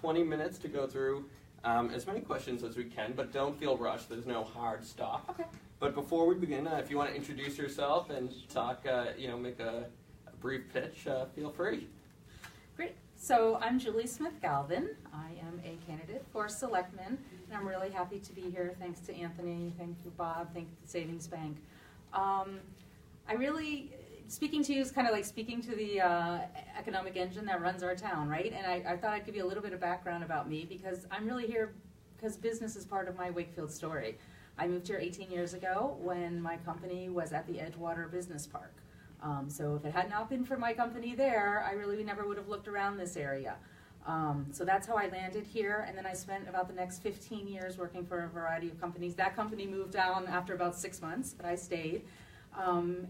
20 minutes to go through as many questions as we can, but don't feel rushed. There's no hard stop. Okay. But before we begin, if you want to introduce yourself and talk, make a brief pitch, feel free. Great. So I'm Julie Smith-Galvin. I am a candidate for Selectman, and I'm really happy to be here. Thanks to Anthony, thank you, Bob, thank you, the Savings Bank. Speaking to you is kind of like speaking to the economic engine that runs our town, right? And I thought I'd give you a little bit of background about me because I'm really here because business is part of my Wakefield story. I moved here 18 years ago when my company was at the Edgewater Business Park. So if it had not been for my company there, I really never would have looked around this area. So that's how I landed here, and then I spent about the next 15 years working for a variety of companies. That company moved down after about 6 months, but I stayed.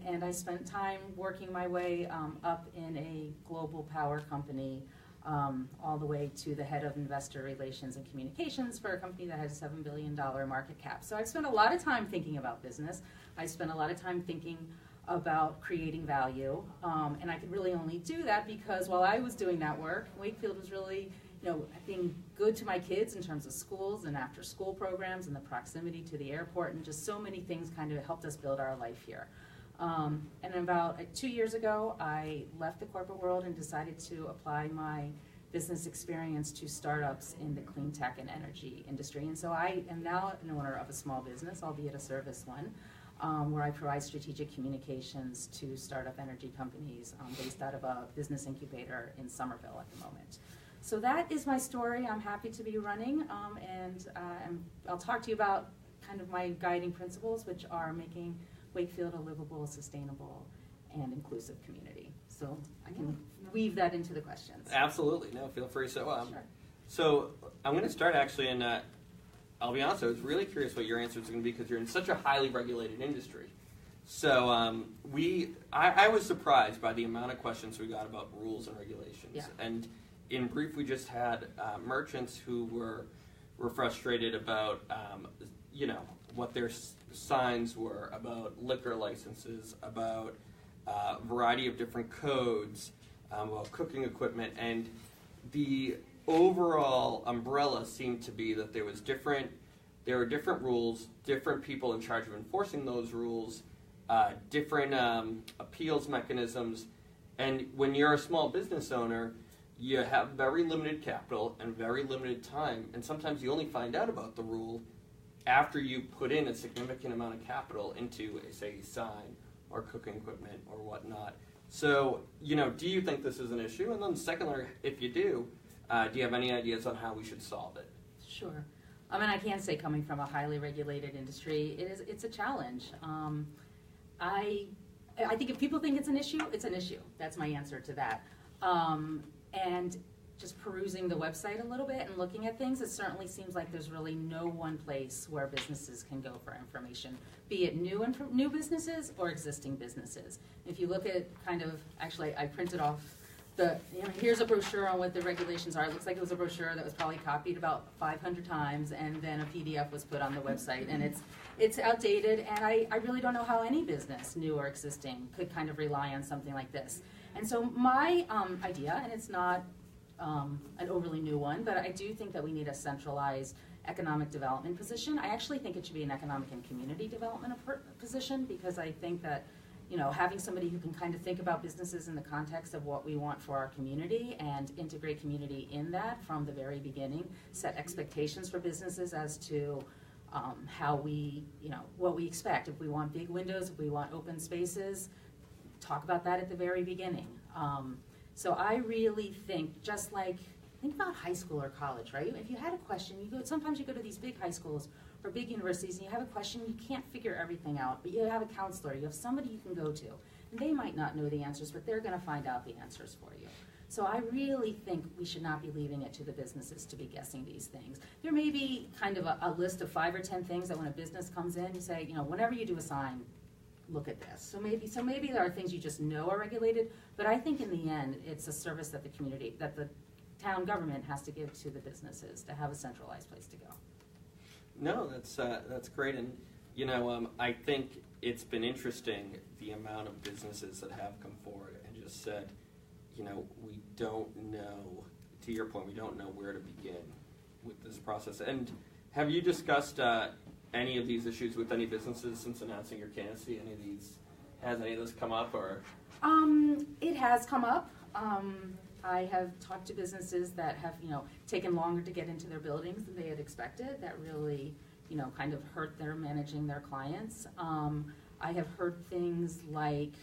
And I spent time working my way up in a global power company, all the way to the head of investor relations and communications for a company that has a $7 billion market cap. So I've spent a lot of time thinking about business. I spent a lot of time thinking about creating value, and I could really only do that because while I was doing that work, Wakefield was really, being good to my kids in terms of schools and after-school programs and the proximity to the airport, and just so many things kind of helped us build our life here. And about 2 years ago, I left the corporate world and decided to apply my business experience to startups in the clean tech and energy industry. And so I am now an owner of a small business, albeit a service one, where I provide strategic communications to startup energy companies based out of a business incubator in Somerville at the moment. So that is my story. I'm happy to be running, and I'll talk to you about kind of my guiding principles, which are making Wakefield a livable, sustainable, and inclusive community. So I can weave that into the questions. Absolutely. No, feel free. So, Sure. So I'm going to start actually in, I'll be honest, I was really curious what your answer is going to be because you're in such a highly regulated industry. So I was surprised by the amount of questions we got about rules and regulations. Yeah. And in brief, we just had merchants who were frustrated about, what their signs were, about liquor licenses, about a variety of different codes, about cooking equipment, and the overall umbrella seemed to be that there were different rules, different people in charge of enforcing those rules, different appeals mechanisms, and when you're a small business owner, you have very limited capital and very limited time, and sometimes you only find out about the rule after you put in a significant amount of capital into, say, a sign or cooking equipment or whatnot. So, do you think this is an issue? And then secondly, if you do you have any ideas on how we should solve it? Sure. I mean, I can say coming from a highly regulated industry, it's a challenge. I think if people think it's an issue, it's an issue. That's my answer to that. And just perusing the website a little bit and looking at things, it certainly seems like there's really no one place where businesses can go for information, be it new businesses or existing businesses. If you look at actually I printed off here's a brochure on what the regulations are. It looks like it was a brochure that was probably copied about 500 times, and then a PDF was put on the website, and it's outdated, and I really don't know how any business, new or existing, could kind of rely on something like this. And so my idea, and it's not an overly new one, but I do think that we need a centralized economic development position. I actually think it should be an economic and community development position, because I think that having somebody who can kind of think about businesses in the context of what we want for our community and integrate community in that from the very beginning, set expectations for businesses as to how we, what we expect. If we want big windows, if we want open spaces, talk about that at the very beginning. So I really think, think about high school or college, right? If you had a question, sometimes you go to these big high schools or big universities and you have a question, you can't figure everything out, but you have a counselor, you have somebody you can go to, and they might not know the answers, but they're gonna find out the answers for you. So I really think we should not be leaving it to the businesses to be guessing these things. There may be kind of a list of 5 or 10 things that when a business comes in, you say, whenever you do a sign, look at this. So maybe there are things you just know are regulated, but I think in the end, it's a service that the town government has to give to the businesses to have a centralized place to go. No, that's great, and I think it's been interesting the amount of businesses that have come forward and just said, we don't know to your point, we don't know where to begin with this process. And have you discussed any of these issues with any businesses since announcing your candidacy? Has any of this come up, or? It has come up. I have talked to businesses that have, taken longer to get into their buildings than they had expected. That really, kind of hurt their managing their clients. I have heard things like,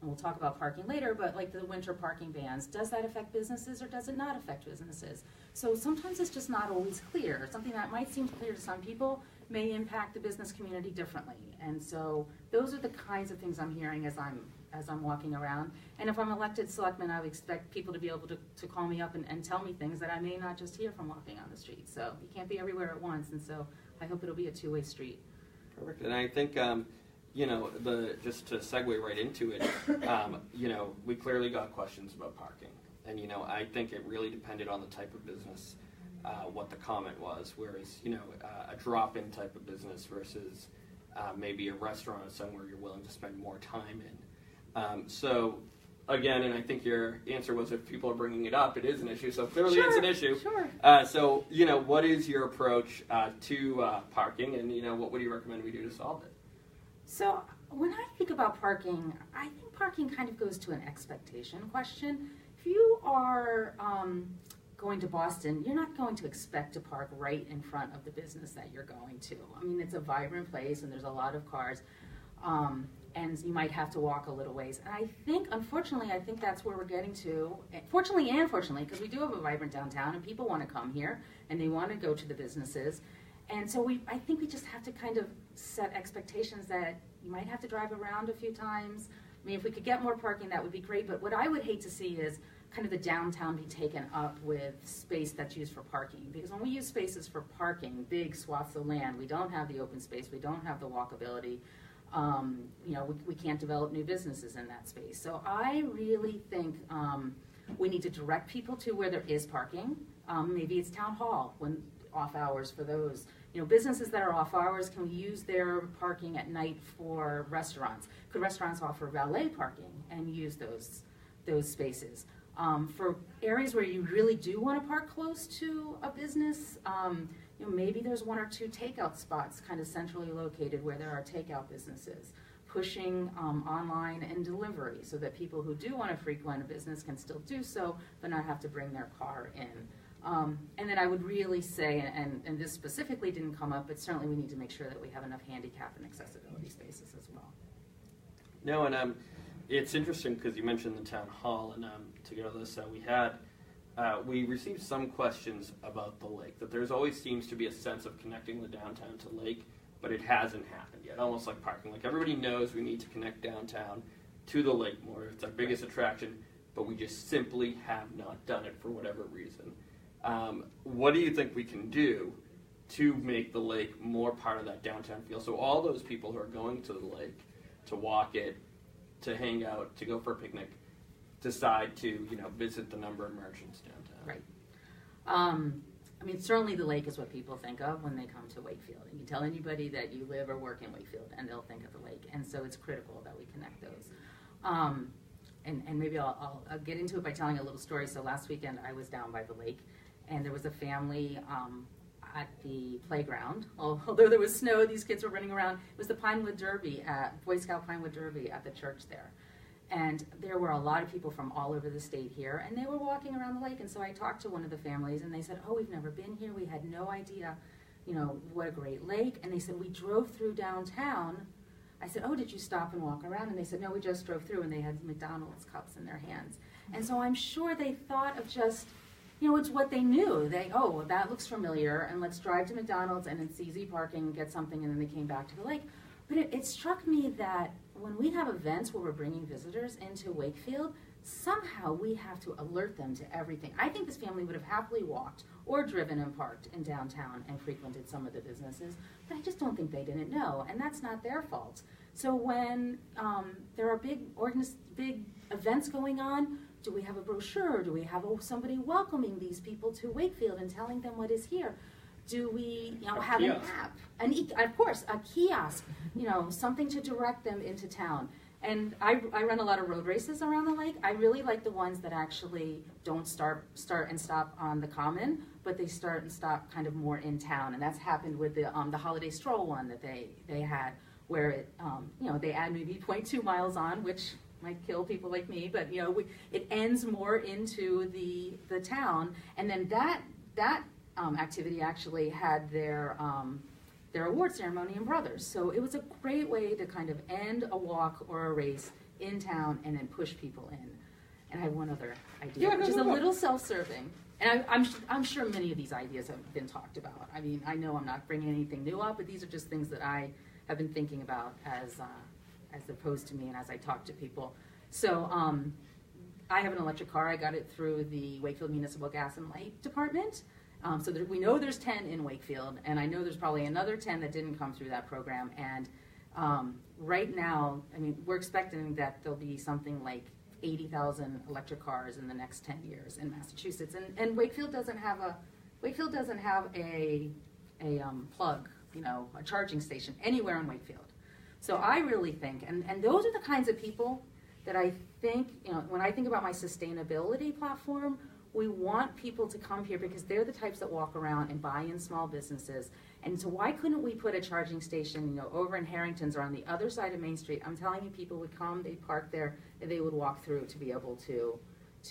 and we'll talk about parking later, but like the winter parking bans, does that affect businesses or does it not affect businesses? So sometimes it's just not always clear. Something that might seem clear to some people may impact the business community differently. And so those are the kinds of things I'm hearing as I'm walking around. And if I'm elected selectman, I would expect people to be able to call me up and tell me things that I may not just hear from walking on the street. So you can't be everywhere at once, and so I hope it'll be a two-way street. Perfect. And I think, just to segue right into it, we clearly got questions about parking. And, I think it really depended on the type of business, what the comment was, whereas, a drop-in type of business versus maybe a restaurant or somewhere you're willing to spend more time in. So, again, and I think your answer was if people are bringing it up, it is an issue. So clearly it's an issue. Sure. So, what is your approach to parking, and, what would you recommend we do to solve it? So when I think about parking, I think parking kind of goes to an expectation question. If you are going to Boston, you're not going to expect to park right in front of the business that you're going to. I mean, it's a vibrant place and there's a lot of cars, and you might have to walk a little ways. And I think, unfortunately, that's where we're getting to, fortunately and unfortunately, because we do have a vibrant downtown and people want to come here and they want to go to the businesses. And so I think we just have to kind of set expectations that you might have to drive around a few times. I mean, if we could get more parking, that would be great. But what I would hate to see is kind of the downtown be taken up with space that's used for parking. Because when we use spaces for parking, big swaths of land, we don't have the open space, we don't have the walkability. We can't develop new businesses in that space. So I really think we need to direct people to where there is parking. Maybe it's town hall when off hours for those. Businesses that are off hours can use their parking at night for restaurants. Could restaurants offer valet parking and use those spaces? For areas where you really do want to park close to a business, maybe there's one or two takeout spots kind of centrally located where there are takeout businesses, pushing online and delivery so that people who do want to frequent a business can still do so, but not have to bring their car in. And then I would really say, and this specifically didn't come up, but certainly we need to make sure that we have enough handicap and accessibility spaces as well. No, and it's interesting because you mentioned the town hall, and to get all this, we received some questions about the lake, that there's always seems to be a sense of connecting the downtown to the lake, but it hasn't happened yet, almost like parking. Like everybody knows we need to connect downtown to the lake more. It's our biggest attraction, but we just simply have not done it for whatever reason. What do you think we can do to make the lake more part of that downtown feel? So all those people who are going to the lake to walk it, to hang out, to go for a picnic, decide to visit the number of merchants downtown. Right. Certainly the lake is what people think of when they come to Wakefield. And you tell anybody that you live or work in Wakefield, and they'll think of the lake. And so it's critical that we connect those. And maybe I'll get into it by telling a little story. So last weekend I was down by the lake, and there was a family at the playground. Although there was snow, these kids were running around. It was the Pinewood Derby, Boy Scout Pinewood Derby at the church there. And there were a lot of people from all over the state here, and they were walking around the lake. And so I talked to one of the families, and they said, "Oh, we've never been here. We had no idea, what a great lake." And they said, "We drove through downtown." I said, "Oh, did you stop and walk around?" And they said, "No, we just drove through," and they had McDonald's cups in their hands. And so I'm sure they thought of just, it's what they knew. That looks familiar, and let's drive to McDonald's, and it's easy parking, get something, and then they came back to the lake. But it struck me that when we have events where we're bringing visitors into Wakefield, somehow we have to alert them to everything. I think this family would have happily walked or driven and parked in downtown and frequented some of the businesses, but I just don't think they didn't know, and that's not their fault. So when there are big events going on, do we have a brochure? Do we have somebody welcoming these people to Wakefield and telling them what is here? Do we have an app? Of course, a kiosk, something to direct them into town. And I run a lot of road races around the lake. I really like the ones that actually don't start and stop on the common, but they start and stop kind of more in town. And that's happened with the holiday stroll one that they had, where it they add maybe 0.2 miles on, which might kill people like me, but it ends more into the town. And then that activity actually had their award ceremony in Brothers. So it was a great way to kind of end a walk or a race in town and then push people in. And I have one other idea, which is a little self-serving. And I'm sure many of these ideas have been talked about. I mean, I know I'm not bringing anything new up, but these are just things that I have been thinking about as opposed to me and as I talk to people. So I have an electric car. I got it through the Wakefield Municipal Gas and Light Department. So we know there's 10 in Wakefield, and I know there's probably another 10 that didn't come through that program. And right now, I mean, we're expecting that there'll be something like 80,000 electric cars in the next 10 years in Massachusetts. And Wakefield doesn't have a plug, a charging station anywhere in Wakefield. So I really think, and those are the kinds of people that I think, when I think about my sustainability platform, we want people to come here because they're the types that walk around and buy in small businesses. And so why couldn't we put a charging station, over in Harrington's or on the other side of Main Street? I'm telling you, people would come, they'd park there, and they would walk through to be able to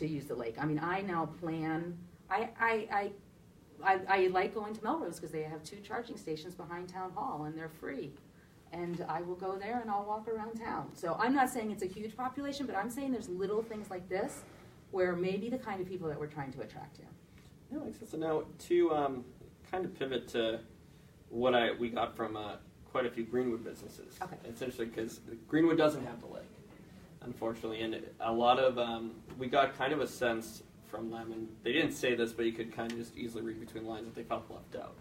use the lake. I mean, I now plan, I like going to Melrose because they have 2 charging stations behind Town Hall, and they're free. And I will go there and I'll walk around town. So I'm not saying it's a huge population, but I'm saying there's little things like this where maybe the kind of people that we're trying to attract here. Yeah, makes sense. So now to kind of pivot to what we got from quite a few Greenwood businesses. Okay. It's interesting because Greenwood doesn't have the lake, unfortunately, and a lot of we got kind of a sense from them, and they didn't say this, but you could kind of just easily read between the lines that they felt left out.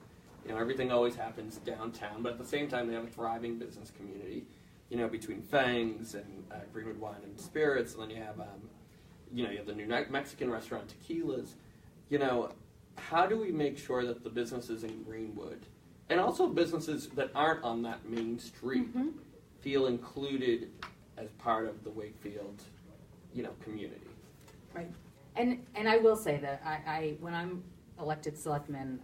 Everything always happens downtown, but at the same time, they have a thriving business community. Between Fangs and Greenwood Wine and Spirits, and then you have you have the new Mexican restaurant, Tequilas. How do we make sure that the businesses in Greenwood, and also businesses that aren't on that main street, feel included as part of the Wakefield, community? Right. And I will say that I when I'm elected selectman,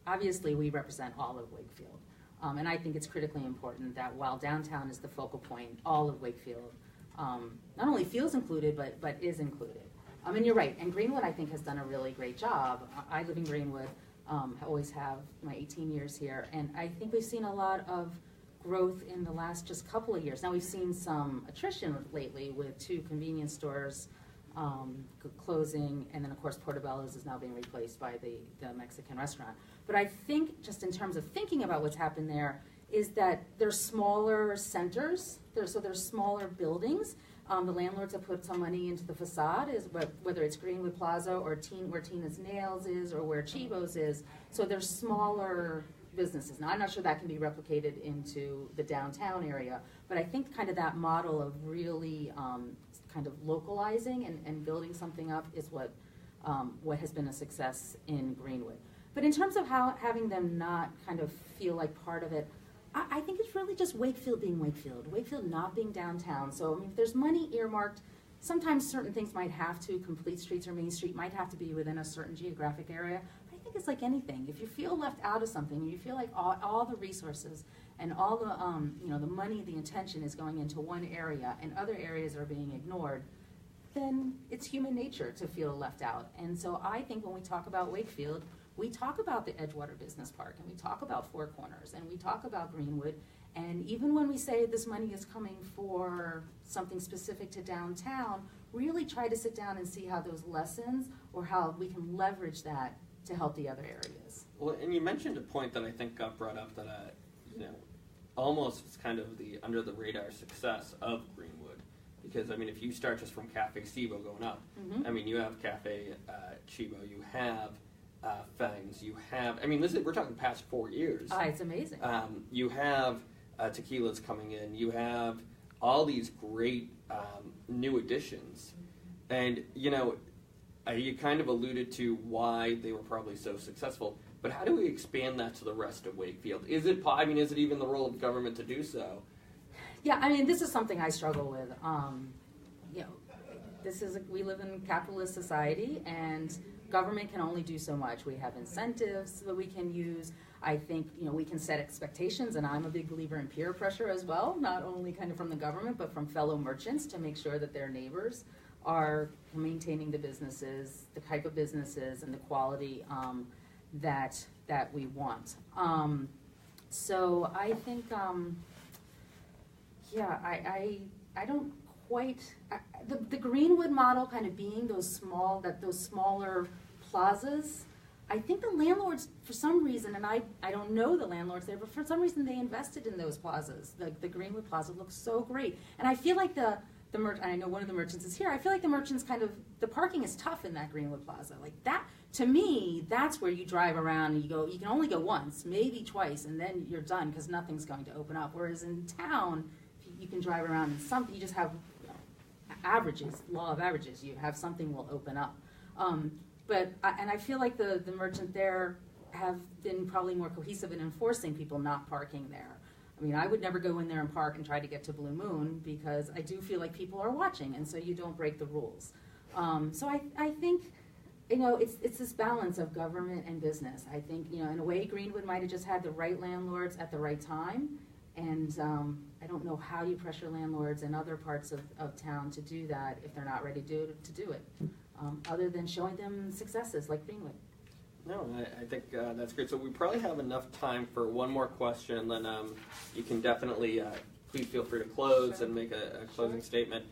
obviously we represent all of Wakefield. And I think it's critically important that while downtown is the focal point, all of Wakefield not only feels included, but is included. And you're right, and Greenwood, I think, has done a really great job. I live in Greenwood, always have my 18 years here, and I think we've seen a lot of growth in the last just couple of years. Now, we've seen some attrition lately with 2 convenience stores closing, and then, of course, Portobello's is now being replaced by the Mexican restaurant. But I think, just in terms of thinking about what's happened there, is that there's smaller centers, there's smaller buildings. The landlords have put some money into the facade, whether it's Greenwood Plaza or where Tina's Nails is or where Chibo's is. So there's smaller businesses. Now, I'm not sure that can be replicated into the downtown area, but I think kind of that model of really kind of localizing and building something up is what has been a success in Greenwood. But in terms of having them not kind of feel like part of it, I think it's really just Wakefield being Wakefield not being downtown. So if there's money earmarked, sometimes certain things might have to, complete streets or Main Street might have to be within a certain geographic area. But I think it's like anything. If you feel left out of something, you feel like all the resources and all the the money, the intention is going into one area and other areas are being ignored, then it's human nature to feel left out. And so I think when we talk about Wakefield, we talk about the Edgewater Business Park, and we talk about Four Corners, and we talk about Greenwood, and even when we say this money is coming for something specific to downtown, really try to sit down and see how those lessons or how we can leverage that to help the other areas. Well, and you mentioned a point that I think got brought up that, almost is kind of the under the radar success of Greenwood. Because, if you start just from Cafe Cibo going up, you have Cafe Chibo, you have Fangs, you have, we're talking the past 4 years. It's amazing. You have Tequilas coming in, you have all these great new additions. And, you kind of alluded to why they were probably so successful, but how do we expand that to the rest of Wakefield? Is it even the role of government to do so? Yeah, I mean, this is something I struggle with. You know, we live in a capitalist society, and government can only do so much. We have incentives that we can use. I think, you know, we can set expectations, and I'm a big believer in peer pressure as well, not only kind of from the government, but from fellow merchants to make sure that their neighbors are maintaining the businesses, the type of businesses, and the quality that we want. So I think, yeah, I don't quite, the Greenwood model kind of being those smaller plazas, I think the landlords, for some reason, and I don't know the landlords there, but for some reason they invested in those plazas. The Greenwood Plaza looks so great. And I feel like I know one of the merchants is here, I feel like the merchants kind of, the parking is tough in that Greenwood Plaza. Like that, to me, that's where you drive around and you can only go once, maybe twice, and then you're done because nothing's going to open up. Whereas in town, you can drive around and you just have, you know, averages, law of averages, you have something will open up. And I feel like the merchant there have been probably more cohesive in enforcing people not parking there. I mean, I would never go in there and park and try to get to Blue Moon because I do feel like people are watching, and so you don't break the rules. So I think, you know, it's this balance of government and business. I think, you know, in a way, Greenwood might have just had the right landlords at the right time, and I don't know how you pressure landlords in other parts of town to do that if they're not ready to do it, other than showing them successes like Greenwood. No, I think that's great. So we probably have enough time for one more question, and then you can definitely, please feel free to close Sure. and make a closing statement.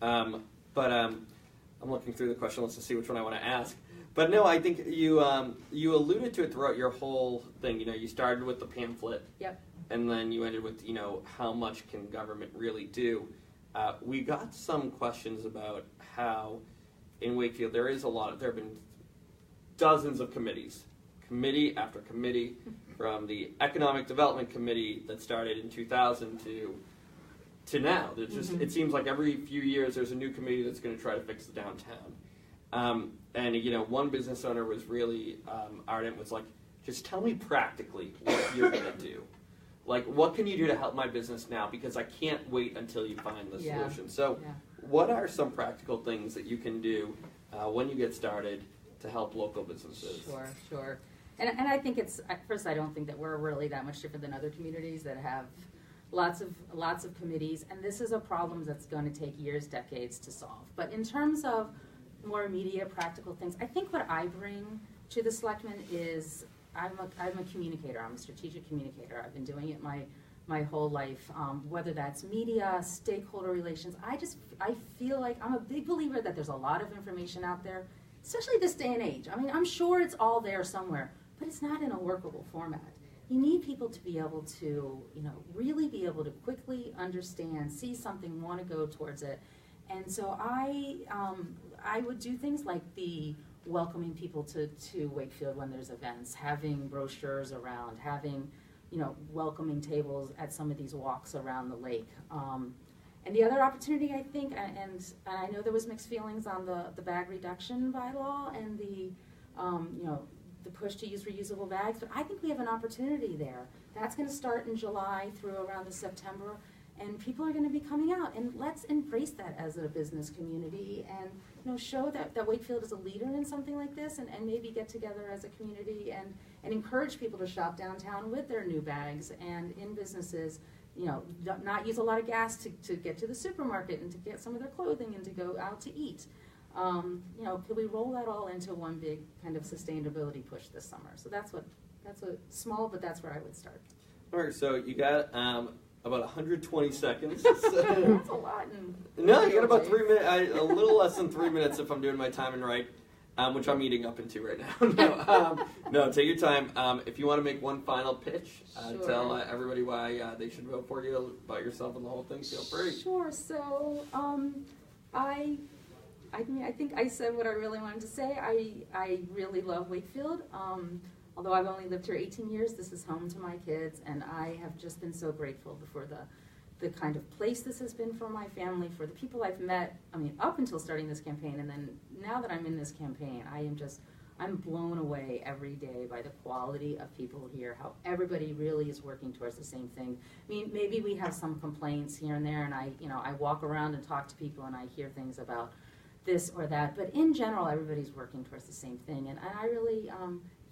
I'm looking through the question list to see which one I want to ask. But no, I think you alluded to it throughout your whole thing. You know, you started with the pamphlet. Yep. And then you ended with, you know, how much can government really do? We got some questions about how in Wakefield there have been dozens of committees, committee after committee, from the Economic Development Committee that started in 2000 to now. There's just, it seems like every few years there's a new committee that's going to try to fix the downtown. And, you know, one business owner was really ardent, was like, just tell me practically what you're going to do. Like, what can you do to help my business now? Because I can't wait until you find the solution. So what are some practical things that you can do when you get started to help local businesses? Sure. And I think at first I don't think that we're really that much different than other communities that have lots of committees, and this is a problem that's going to take years, decades to solve. But in terms of more immediate practical things, I think what I bring to the selectmen is I'm a communicator. I'm a strategic communicator. I've been doing it my whole life, whether that's media, stakeholder relations. I feel like I'm a big believer that there's a lot of information out there, especially this day and age. I mean, I'm sure it's all there somewhere, but it's not in a workable format. You need people to be able to, you know, really be able to quickly understand, see something, want to go towards it. And so I would do things like the welcoming people to Wakefield when there's events, having brochures around, having, you know, welcoming tables at some of these walks around the lake. And the other opportunity, I think, and I know there was mixed feelings on the bag reduction bylaw and the, you know, the push to use reusable bags, but I think we have an opportunity there. That's going to start in July through around the September, and people are going to be coming out, and let's embrace that as a business community and, you know, show that Wakefield is a leader in something like this, and maybe get together as a community and encourage people to shop downtown with their new bags, and in businesses, you know, not use a lot of gas to get to the supermarket and to get some of their clothing and to go out to eat. You know, could we roll that all into one big kind of sustainability push this summer? So that's a small, but that's where I would start. All right, so you got about 120 seconds. That's a lot. No, you got about 3 minutes, a little less than 3 minutes if I'm doing my timing right, which I'm eating up into right now. No, take your time. If you want to make one final pitch, tell everybody why they should vote for you, about yourself and the whole thing, feel free. Sure. So I mean, I think I said what I really wanted to say. I really love Wakefield. Although I've only lived here 18 years, this is home to my kids, and I have just been so grateful for the kind of place this has been for my family, for the people I've met, I mean, up until starting this campaign, and then now that I'm in this campaign, I am just I'm blown away every day by the quality of people here, how everybody really is working towards the same thing. I mean, maybe we have some complaints here and there, and I walk around and talk to people and I hear things about this or that, but in general, everybody's working towards the same thing. And I really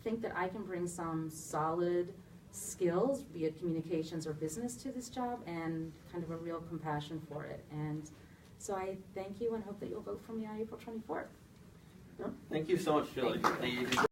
think that I can bring some solid skills, be it communications or business, to this job, and kind of a real compassion for it. And so I thank you and hope that you'll vote for me on April 24th. Thank you so much, Julie. Thank you.